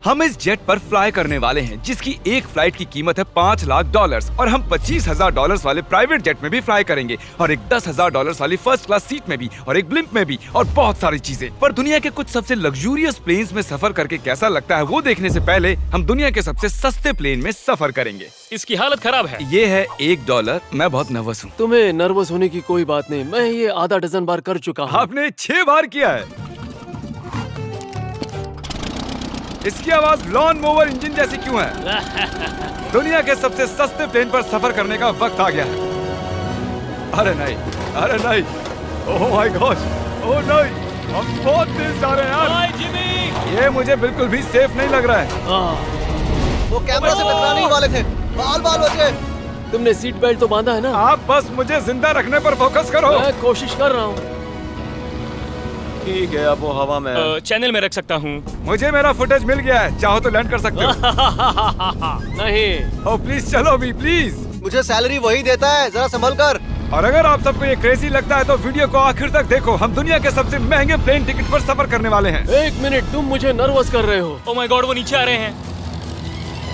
हम इस जेट पर फ्लाई करने वाले हैं जिसकी एक फ्लाइट की कीमत है $5 लाख और हम $25,000 वाले प्राइवेट जेट में भी फ्लाई करेंगे और एक $10,000 वाली फर्स्ट क्लास सीट में भी और एक ब्लिम्प में भी और बहुत सारी चीजें। पर दुनिया के कुछ सबसे लग्जूरियस प्लेन्स में सफर करके कैसा लगता है वो देखने से पहले हम दुनिया के सबसे सस्ते प्लेन में सफर करेंगे। इसकी हालत खराब है। ये है $1। मैं बहुत नर्वस हूँ। तुम्हें नर्वस होने की कोई बात नहीं, मैं ये आधा डजन बार कर चुका हूँ। आपने 6 बार किया है। इसकी आवाज लॉन मोवर इंजन जैसी क्यों है? दुनिया के सबसे सस्ते प्लेन पर सफर करने का वक्त आ गया है। अरे नहीं, अरे नहीं, ओह माय गॉड, ओह नहीं, हम बहुत तेज जा रहे हैं यार। हाय जिमी, ये मुझे बिल्कुल भी सेफ नहीं लग रहा है। वो कैमरा से टकराने ही वाले थे, बाल बच गए। तुमने सीट बेल्ट तो बांधा है ना? आप बस मुझे जिंदा रखने पर फोकस करो। मैं कोशिश कर रहा हूँ। ठीक है, अब वो हवा में है। चैनल में रख सकता हूँ। मुझे मेरा फुटेज मिल गया है, चाहो तो लैंड कर सकते हो। नहीं। ओह प्लीज चलो भी प्लीज। मुझे सैलरी वही देता है, जरा संभल कर। और अगर आप सबको ये क्रेजी लगता है तो वीडियो को आखिर तक देखो। हम दुनिया के सबसे महंगे प्लेन टिकट पर सफर करने वाले हैं। एक मिनट, तुम मुझे नर्वस कर रहे हो। ओह माय गॉड, वो नीचे आ रहे हैं।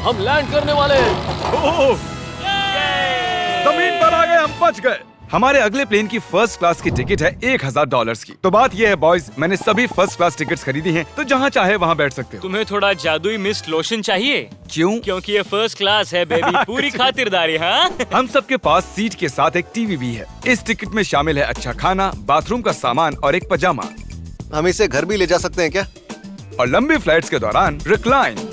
हम लैंड करने वाले हैं। ओह, जमीन पर आ गए, हम बच गए। हमारे अगले प्लेन की फर्स्ट क्लास की टिकट है $1,000 की। तो बात ये है बॉयज, मैंने सभी फर्स्ट क्लास टिकट्स खरीदी हैं, तो जहाँ चाहे वहाँ बैठ सकते हो। तुम्हें थोड़ा जादुई मिस्ट लोशन चाहिए? क्यों? क्योंकि ये फर्स्ट क्लास है बेबी, पूरी खातिरदारी। हाँ, हम सबके पास सीट के साथ एक टीवी भी है। इस टिकट में शामिल है अच्छा खाना, बाथरूम का सामान और एक पजामा। हम इसे घर भी ले जा सकते हैं क्या? और लंबी फ्लाइट्स के दौरान रिक्लाइन,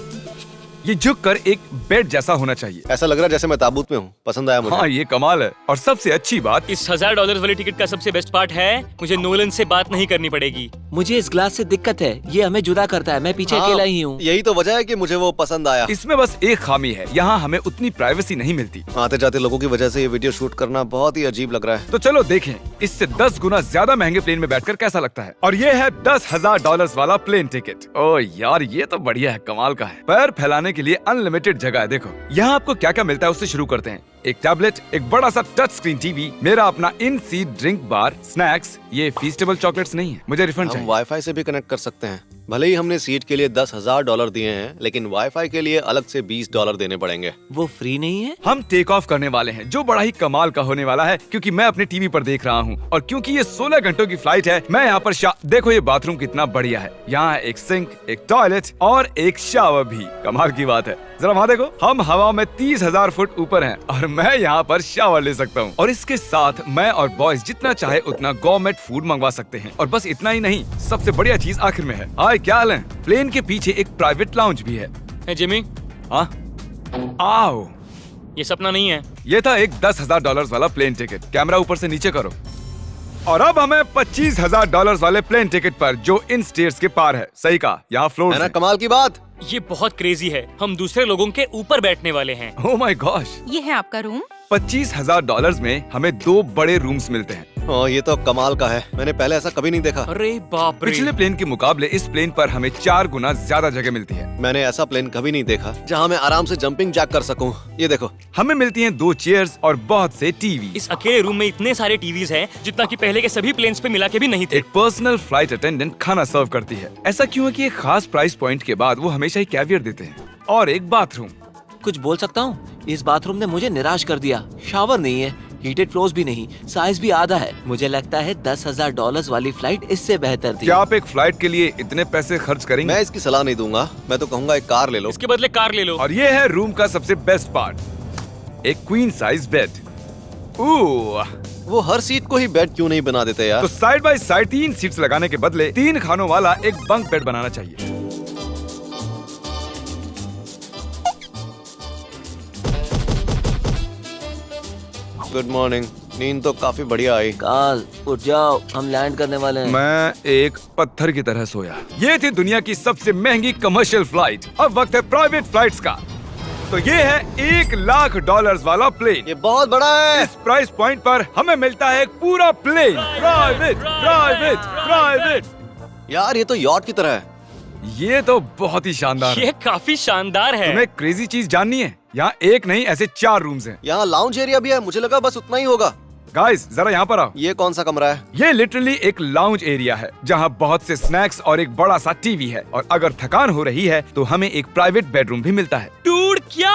ये झुक कर एक बेड जैसा होना चाहिए। ऐसा लग रहा है जैसे मैं ताबूत में हूँ। पसंद आया मुझे। हाँ ये कमाल है। और सबसे अच्छी बात, इस $1,000 वाली टिकट का सबसे बेस्ट पार्ट है मुझे नोलन से बात नहीं करनी पड़ेगी। मुझे इस ग्लास से दिक्कत है, ये हमें जुदा करता है। मैं पीछे अकेला ही हूँ। यही तो वजह है कि मुझे वो पसंद आया। इसमें बस एक खामी है, यहाँ हमें उतनी प्राइवेसी नहीं मिलती। आते जाते लोगों की वजह से ये वीडियो शूट करना बहुत ही अजीब लग रहा है। तो चलो देखें इससे 10 गुना ज्यादा महंगे प्लेन में बैठकर कैसा लगता है। और ये है $10,000 वाला प्लेन टिकट। ओ यार ये तो बढ़िया है, कमाल का है। पैर फैलाने के लिए अनलिमिटेड जगह है। देखो यहाँ आपको क्या क्या मिलता है उससे शुरू करते हैं। एक टैबलेट, एक बड़ा सा टच स्क्रीन टीवी, मेरा अपना इन सीट ड्रिंक बार, स्नैक्स। ये फीस्टेबल चॉकलेट्स नहीं है, मुझे रिफंड हम चाहिए। वाईफाई से भी कनेक्ट कर सकते हैं। भले ही हमने सीट के लिए $10,000 दिए हैं, लेकिन वाईफाई के लिए अलग से $20 देने पड़ेंगे। वो फ्री नहीं है? हम टेक ऑफ करने वाले हैं, जो बड़ा ही कमाल का होने वाला है क्योंकि मैं अपने टीवी पर देख रहा हूँ। और क्योंकि ये 16 घंटों की फ्लाइट है, मैं यहाँ पर देखो ये बाथरूम कितना बढ़िया है। यहाँ है एक सिंक, एक टॉयलेट और एक शावर भी। कमाल की बात है, जरा वहाँ देखो, हम हवा में 30,000 फुट ऊपर हैं और मैं यहाँ पर शावर ले सकता हूँ। और इसके साथ मैं और बॉयज जितना चाहे उतना गवर्नमेंट फूड मंगवा सकते हैं। और बस इतना ही नहीं, सबसे बढ़िया चीज आखिर में है। हाय क्या हाल है? प्लेन के पीछे एक प्राइवेट लाउंज भी है। है जिमी, हाँ आओ, ये सपना नहीं है। ये था एक $10,000 वाला प्लेन टिकट। कैमरा ऊपर से नीचे करो। और अब हमें $25,000 वाले प्लेन टिकट पर, जो इन स्टेयर्स के पार है। सही कहा, यहाँ फ्लोर है ना कमाल की बात। ये बहुत क्रेजी है, हम दूसरे लोगों के ऊपर बैठने वाले हैं। ओह माय गॉश, ये है आपका रूम। $25,000 में हमें 2 बड़े रूम्स मिलते हैं। ये तो कमाल का है, मैंने पहले ऐसा कभी नहीं देखा। अरे बाप रे, पिछले प्लेन के मुकाबले इस प्लेन पर हमें 4 गुना ज्यादा जगह मिलती है। मैंने ऐसा प्लेन कभी नहीं देखा जहाँ मैं आराम से जंपिंग जैक कर सकूं। ये देखो, हमें मिलती हैं 2 चेयर्स और बहुत से टीवी। इस अकेले रूम में इतने सारे टीवीज हैं जितना कि पहले के सभी प्लेन्स पे मिला के भी नहीं थे। एक पर्सनल फ्लाइट अटेंडेंट खाना सर्व करती है। ऐसा क्यों है कि एक खास प्राइस पॉइंट के बाद वो हमेशा ही कैवियर देते हैं। और एक बाथरूम। कुछ बोल सकता हूँ? इस बाथरूम ने मुझे निराश कर दिया। शावर नहीं है, हीटेड फ्लोर्स भी नहीं, साइज भी आधा है। मुझे लगता है $10,000 वाली फ्लाइट इससे बेहतर थी। क्या आप एक फ्लाइट के लिए इतने पैसे खर्च करेंगे? मैं इसकी सलाह नहीं दूंगा। मैं तो कहूँगा एक कार ले लो। इसके बदले कार ले लो। और ये है रूम का सबसे बेस्ट पार्ट, एक क्वीन साइज बेड। वो हर सीट को ही बेड क्यों नहीं बना देते यार? तो साइड बाय साइड 3 सीट्स लगाने के बदले 3 खानों वाला एक बंक बेड बनाना चाहिए। Good morning. नींद तो काफी बढ़िया आई। काल उठ जाओ, हम लैंड करने वाले हैं। मैं एक पत्थर की तरह सोया। ये थी दुनिया की सबसे महंगी कमर्शियल फ्लाइट। अब वक्त है प्राइवेट फ्लाइट्स का। तो ये है $1,00,000 वाला प्लेन। ये बहुत बड़ा है। इस प्राइस पॉइंट पर हमें मिलता है एक पूरा प्लेन। Private private private. यार ये तो यॉट की तरह है। ये तो बहुत ही शानदार है। ये काफी शानदार है। तुम्हें क्रेजी चीज जाननी है? यहाँ एक नहीं ऐसे 4 रूम्स हैं। यहाँ लाउंज एरिया भी है, मुझे लगा बस उतना ही होगा। गाइस जरा यहाँ पर आओ। ये कौन सा कमरा है? ये लिटरली एक लाउंज एरिया है जहाँ बहुत से स्नैक्स और एक बड़ा सा टीवी है, और अगर थकान हो रही है तो हमें एक प्राइवेट बेडरूम भी मिलता है। डूड क्या?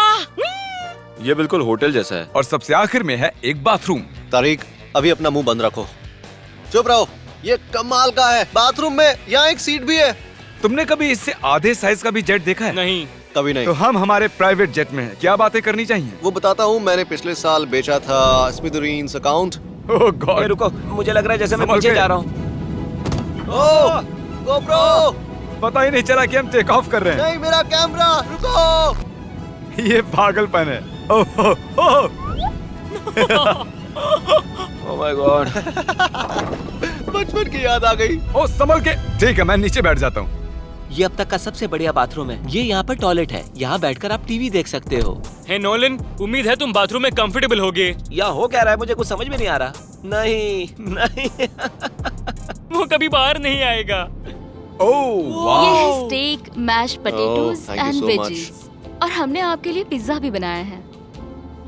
ये बिल्कुल होटल जैसा है। और सबसे आखिर में है एक बाथरूम। तारिक, अभी अपना मुंह बंद रखो। चुप रहो। ये कमाल का है। बाथरूम में यहाँ एक सीट भी है। तुमने कभी इससे आधे साइज का भी जेट देखा है? नहीं। कभी नहीं। तो हम हमारे प्राइवेट जेट में हैं। क्या बातें करनी चाहिए? वो बताता हूँ, मैंने पिछले साल बेचा था स्मिथेरियंस अकाउंट। ओह ए, गॉड, रुको, मुझे लग रहा है जैसे मैं संभल पीछे के। जा रहा हूँ। ओह गोप्रो, पता ही नहीं चला कि हम टेक ऑफ कर रहे हैं। नहीं मेरा कैमरा, रुको। ये पागलपन है। Oh oh, oh. Oh my god. बचपन की याद आ गई। ओह संभल के। ठीक है, मैं नीचे बैठ जाता हूँ। ये अब तक का सबसे बढ़िया बाथरूम है। ये यहाँ पर टॉयलेट है। यहाँ बैठकर आप टीवी देख सकते हो। हे नोलन, उम्मीद है तुम बाथरूम में कंफर्टेबल होगे। या हो क्या रहा है, मुझे कुछ समझ में नहीं आ रहा। नहीं नहीं। वो कभी बाहर नहीं आएगा। ओह ये वाह, है steak, mash potatoes thank you and so veggies. और हमने आपके लिए पिज्जा भी बनाया है।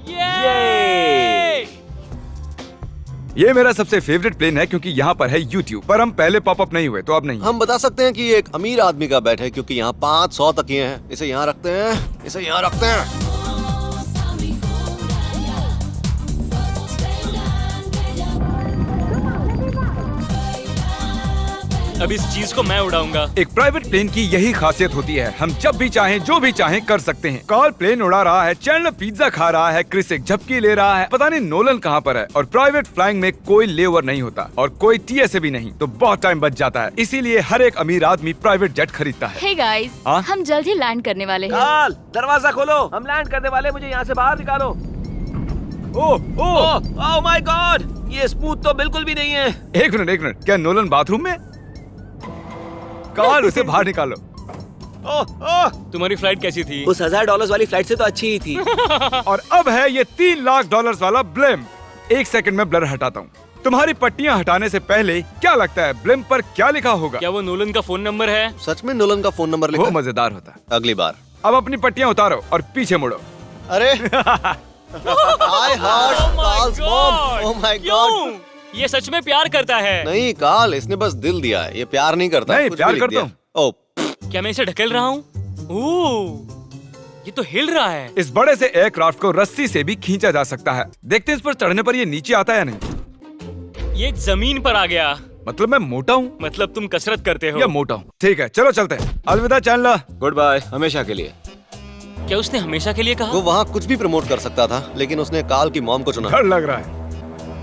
ये ये मेरा सबसे फेवरेट प्लेन है क्योंकि यहाँ पर है YouTube। पर हम पहले पॉपअप नहीं हुए तो अब नहीं। हम बता सकते हैं कि ये एक अमीर आदमी का बेड है क्योंकि यहाँ 500 तकिए हैं। इसे यहाँ रखते हैं, इसे यहाँ रखते हैं। अब इस चीज को मैं उड़ाऊंगा। एक प्राइवेट प्लेन की यही खासियत होती है, हम जब भी चाहें जो भी चाहें कर सकते हैं। कार्ल प्लेन उड़ा रहा है, चैंडलर पिज्जा खा रहा है, क्रिस एक झपकी ले रहा है, पता नहीं नोलन कहाँ पर है। और प्राइवेट फ्लाइंग में कोई लेओवर नहीं होता और कोई TSA भी नहीं, तो बहुत टाइम बच जाता है। इसीलिए हर एक अमीर आदमी प्राइवेट जेट खरीदता है। हे गाइस, हाँ? हम जल्द ही लैंड करने वाले हैं। काल, दरवाजा खोलो, हम लैंड करने वाले। मुझे यहाँ से बाहर निकालो। ओह ओह, ओह माय गॉड, ये स्मूथ तो बिल्कुल भी नहीं है। एक मिनट, क्या नोलन बाथरूम में? कार्ल उसे बाहर निकालो। ओह ओह, तुम्हारी फ्लाइट कैसी थी? उस $1000 वाली फ्लाइट से तो अच्छी ही थी। और अब है ये $3 लाख वाला ब्लिम। एक सेकंड में ब्लर हटाता हूँ। तुम्हारी पट्टियाँ हटाने से पहले क्या लगता है ब्लिम पर क्या लिखा होगा? क्या वो नोलन का फोन नंबर है? सच में नोलन का फोन नंबर लिखा वो है? मजेदार होता। अगली बार। अब अपनी पट्टियाँ उतारो और पीछे मुड़ो। अरे I heart Carl's mom. Oh my god. क्यों? ये सच में प्यार करता है। नहीं कार्ल, इसने बस दिल दिया है, ये प्यार नहीं करता। नहीं, कुछ प्यार भी लिख करता दिया। ओह, क्या मैं इसे ढकेल रहा हूँ? ओह, ये तो हिल रहा है। इस बड़े से एयरक्राफ्ट को रस्सी से भी खींचा जा सकता है। देखते हैं इस पर चढ़ने पर ये नीचे आता है या नहीं। ये जमीन पर आ गया। मतलब मैं मोटा हूँ मतलब तुम कसरत करते हो। या मोटा हूँ? ठीक है, चलो चलते हैं। अलविदा चैंडलर। गुड बाय, हमेशा के लिए। क्या उसने हमेशा के लिए कहा? वो वहाँ कुछ भी प्रमोट कर सकता था, लेकिन उसने कार्ल की मॉम को चुना। डर लग रहा है,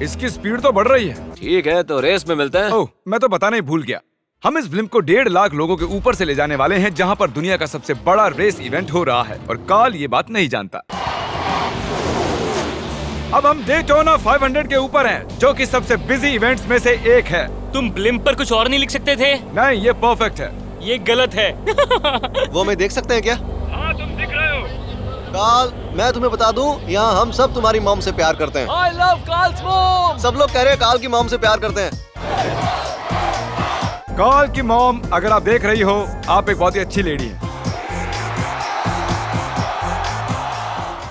इसकी स्पीड तो बढ़ रही है। ठीक है, तो रेस में मिलते हैं। ओह, मैं तो बताना ही भूल गया। हम इस फिल्म को 1.5 लाख लोगों के ऊपर से ले जाने वाले हैं, जहां पर दुनिया का सबसे बड़ा रेस इवेंट हो रहा है, और कार्ल ये बात नहीं जानता। अब हम डेटोना 500 के ऊपर हैं, जो कि सबसे बिजी इवेंट्स में से एक है। तुम ब्लिम्प पर कुछ और नहीं लिख सकते थे? नहीं, ये परफेक्ट है। ये गलत है। वो हमें देख सकते हैं क्या? हाँ, तुम दिख रहे हो। कार्ल, मैं तुम्हें बता दूं, यहाँ हम सब तुम्हारी मॉम से प्यार करते हैं। I love Carl's mom. सब लोग कह रहे हैं कार्ल की मॉम से प्यार करते हैं। कार्ल की मॉम, अगर आप देख रही हो, आप एक बहुत ही अच्छी लेडी हैं।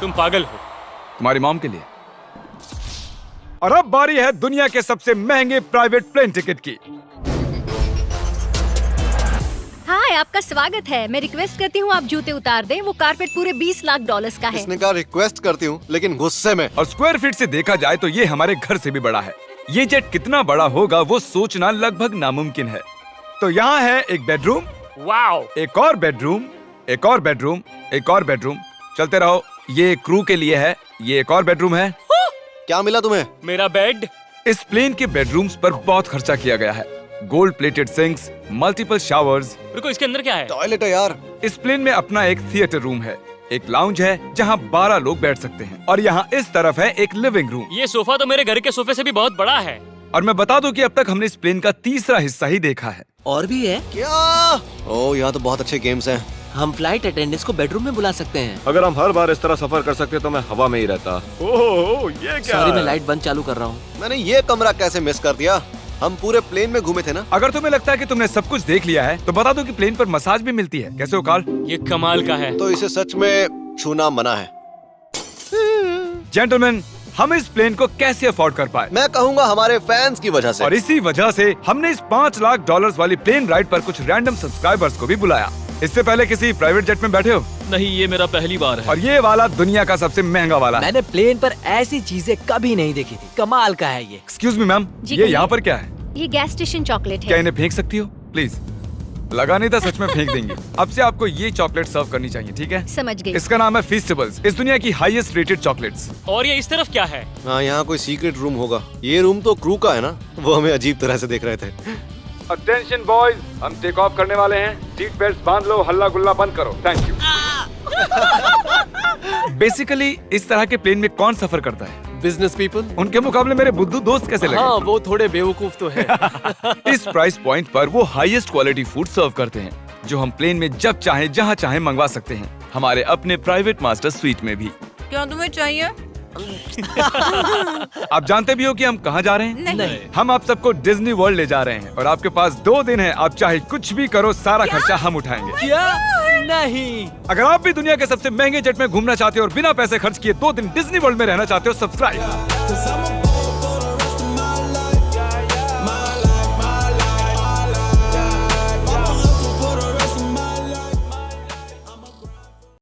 तुम पागल हो। तुम्हारी मॉम के लिए। और अब बारी है दुनिया के सबसे महंगे प्राइवेट प्लेन टिकट की। हाय, आपका स्वागत है। मैं रिक्वेस्ट करती हूँ आप जूते उतार दें। वो कारपेट पूरे $20 लाख का है। इसने कहा रिक्वेस्ट करती हूँ, लेकिन गुस्से में। और स्क्वायर फीट से देखा जाए तो ये हमारे घर से भी बड़ा है। ये जेट कितना बड़ा होगा वो सोचना लगभग नामुमकिन है। तो यहाँ है एक बेडरूम, वाओ, एक और बेडरूम, एक और बेडरूम, एक और बेडरूम। चलते रहो। ये क्रू के लिए है, ये एक और बेडरूम है। क्या मिला तुम्हें? मेरा बेड। इस प्लेन के बेडरूम्स पर बहुत खर्चा किया गया है। Gold plated sinks, multiple showers. रुको, इसके अंदर क्या है? टॉयलेट है यार। इस प्लेन में अपना एक थिएटर रूम है, एक लाउंज है जहाँ 12 लोग बैठ सकते हैं, और यहाँ इस तरफ है एक लिविंग रूम। ये सोफा तो मेरे घर के सोफे से भी बहुत बड़ा है। और मैं बता दूं कि अब तक हमने इस प्लेन का तीसरा हिस्सा ही देखा है। और भी है। क्या? ओह, यहाँ तो बहुत अच्छे गेम्स हैं। हम फ्लाइट अटेंडेंट्स को बेडरूम में बुला सकते हैं। अगर हम हर बार इस तरह सफर कर सकते तो मैं हवा में ही रहता। ओह, ये क्या? सॉरी, मैं लाइट बंद चालू कर रहा हूँ। मैंने ये कमरा कैसे मिस कर दिया? हम पूरे प्लेन में घूमे थे ना। अगर तुम्हें लगता है कि तुमने सब कुछ देख लिया है तो बता दो कि प्लेन पर मसाज भी मिलती है। कैसे हो कार्ल? ये कमाल का है। तो इसे सच में छूना मना है। जेंटलमैन, हम इस प्लेन को कैसे अफोर्ड कर पाए। मैं कहूँगा हमारे फैंस की वजह से। और इसी वजह से हमने इस $5 लाख वाली प्लेन राइड पर कुछ रैंडम सब्सक्राइबर्स को भी बुलाया। इससे पहले किसी प्राइवेट जेट में बैठे हो? नहीं, ये मेरा पहली बार है। और ये वाला दुनिया का सबसे महंगा वाला है। मैंने प्लेन पर ऐसी चीजें कभी नहीं देखी थी। कमाल का है ये। एक्सक्यूज मी मैम, जी ये कहिए। यहाँ पर क्या है? ये गैस स्टेशन चॉकलेट क्या है। इन्हें फेंक सकती हो प्लीज? लगा नहीं था, सच में फेंक देंगे। अब से आपको ये चॉकलेट सर्व करनी चाहिए, ठीक है? समझ गई। इसका नाम है फीस्टेबल्स, इस दुनिया की हाईएस्ट रेटेड चॉकलेट्स। और ये इस तरफ क्या है? हाँ, यहाँ कोई सीक्रेट रूम होगा। ये रूम तो क्रू का है ना, वो हमें अजीब तरह से देख रहे थे। अटेंशन बॉयज, हम टेक ऑफ करने वाले हैं। सीट बेल्ट बांध लो, हल्ला गुल्ला बंद करो। Thank you. बेसिकली इस तरह के प्लेन में कौन सफर करता है? Business people. उनके मुकाबले मेरे बुद्धू दोस्त कैसे लगे? हाँ, वो थोड़े बेवकूफ तो है। इस प्राइस पॉइंट पर वो हाईएस्ट क्वालिटी फूड सर्व करते हैं, जो हम प्लेन में जब चाहे जहाँ चाहे मंगवा सकते हैं, हमारे अपने प्राइवेट मास्टर स्वीट में भी। क्या तुम्हें चाहिए? आप जानते भी हो कि हम कहाँ जा रहे हैं? नहीं। हम आप सबको डिज्नी वर्ल्ड ले जा रहे हैं और आपके पास 2 दिन है। आप चाहे कुछ भी करो, सारा खर्चा हम उठाएंगे। क्या? नहीं। अगर आप भी दुनिया के सबसे महंगे जेट में घूमना चाहते हो और बिना पैसे खर्च किए 2 दिन डिज्नी वर्ल्ड में रहना चाहते हो, सब्सक्राइब।